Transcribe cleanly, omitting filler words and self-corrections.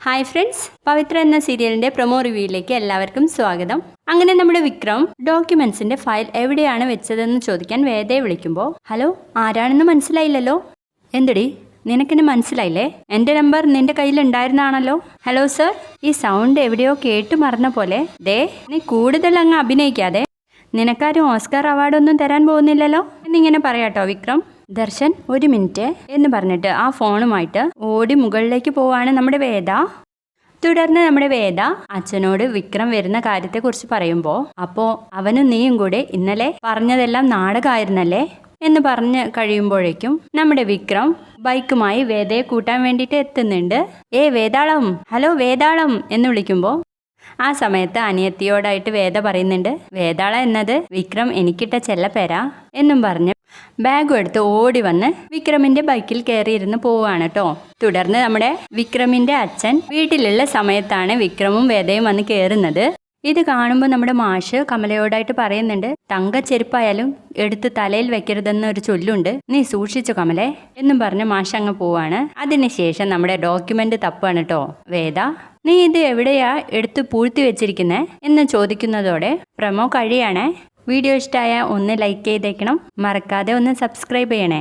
Hi friends, പവിത്ര എന്ന സീരിയലിൻ്റെ promo റിവ്യൂയിലേക്ക് എല്ലാവർക്കും സ്വാഗതം. അങ്ങനെ നമ്മുടെ വിക്രം ഡോക്യുമെന്റ്സിന്റെ ഫയൽ എവിടെയാണ് വെച്ചതെന്ന് ചോദിക്കാൻ വേദയെ വിളിക്കുമ്പോൾ ഹലോ, ആരാണെന്ന് മനസ്സിലായില്ലല്ലോ. എന്തടി, നിനക്കെന്നെ മനസ്സിലായില്ലേ? എൻ്റെ നമ്പർ നിന്റെ കയ്യിൽ ഉണ്ടായിരുന്നാണല്ലോ. ഹലോ സർ, ഈ സൗണ്ട് എവിടെയോ കേട്ടു മറന്ന പോലെ. ദേ, നീ കൂടുതൽ അങ്ങ് അഭിനയിക്കാതെ. നിനക്കാരും ഓസ്കാർ അവാർഡൊന്നും തരാൻ പോകുന്നില്ലല്ലോ എന്നിങ്ങനെ പറയാട്ടോ വിക്രം. ദർശൻ, ഒരു മിനിറ്റ് എന്ന് പറഞ്ഞിട്ട് ആ ഫോണുമായിട്ട് ഓടി മുകളിലേക്ക് പോവാണ് നമ്മുടെ വേദ. തുടർന്ന് നമ്മുടെ വേദ അച്ഛനോട് വിക്രം വരുന്ന കാര്യത്തെക്കുറിച്ച് പറയുമ്പോൾ, അപ്പോൾ അവനും നീയും കൂടെ ഇന്നലെ പറഞ്ഞതെല്ലാം നാടകമായിരുന്നല്ലേ എന്ന് പറഞ്ഞ് കഴിയുമ്പോഴേക്കും നമ്മുടെ വിക്രം ബൈക്കുമായി വേദയെ കൂട്ടാൻ വേണ്ടിയിട്ട് എത്തുന്നുണ്ട്. വേതാളം, ഹലോ വേതാളം എന്ന് വിളിക്കുമ്പോൾ ആ സമയത്ത് അനിയത്തിയോടായിട്ട് വേദ പറയുന്നുണ്ട്, വേതാള എന്നത് വിക്രം എനിക്കിട്ട ചെല്ലപ്പേരാ എന്നും പറഞ്ഞ് ബാഗും എടുത്ത് ഓടി വന്ന് വിക്രമിന്റെ ബൈക്കിൽ കയറിയിരുന്ന് പോവുകയാണ് കേട്ടോ. തുടർന്ന് നമ്മുടെ വിക്രമിന്റെ അച്ഛൻ വീട്ടിലുള്ള സമയത്താണ് വിക്രമും വേദയും വന്ന് കയറുന്നത്. ഇത് കാണുമ്പോൾ നമ്മുടെ മാഷ് കമലയോടായിട്ട് പറയുന്നുണ്ട്, തങ്കച്ചെരുപ്പായാലും എടുത്ത് തലയിൽ വെക്കരുതെന്നൊരു ചൊല്ലുണ്ട്, നീ സൂക്ഷിച്ചു കമലേ എന്നും പറഞ്ഞ് മാഷ് അങ്ങ് പോവാണ്. അതിനുശേഷം നമ്മുടെ ഡോക്യുമെന്റ് തപ്പാണ് കേട്ടോ വേദ. നീ ഇത് എവിടെയാ എടുത്ത് പൂഴ്ത്തി വെച്ചിരിക്കുന്നേ എന്ന് ചോദിക്കുന്നതോടെ പ്രമോ കഴിയാണേ. വീഡിയോ ഇഷ്ടമായ ഒന്ന് ലൈക്ക് ചെയ്തേക്കണം, മറക്കാതെ ഒന്ന് സബ്സ്ക്രൈബ് ചെയ്യണേ.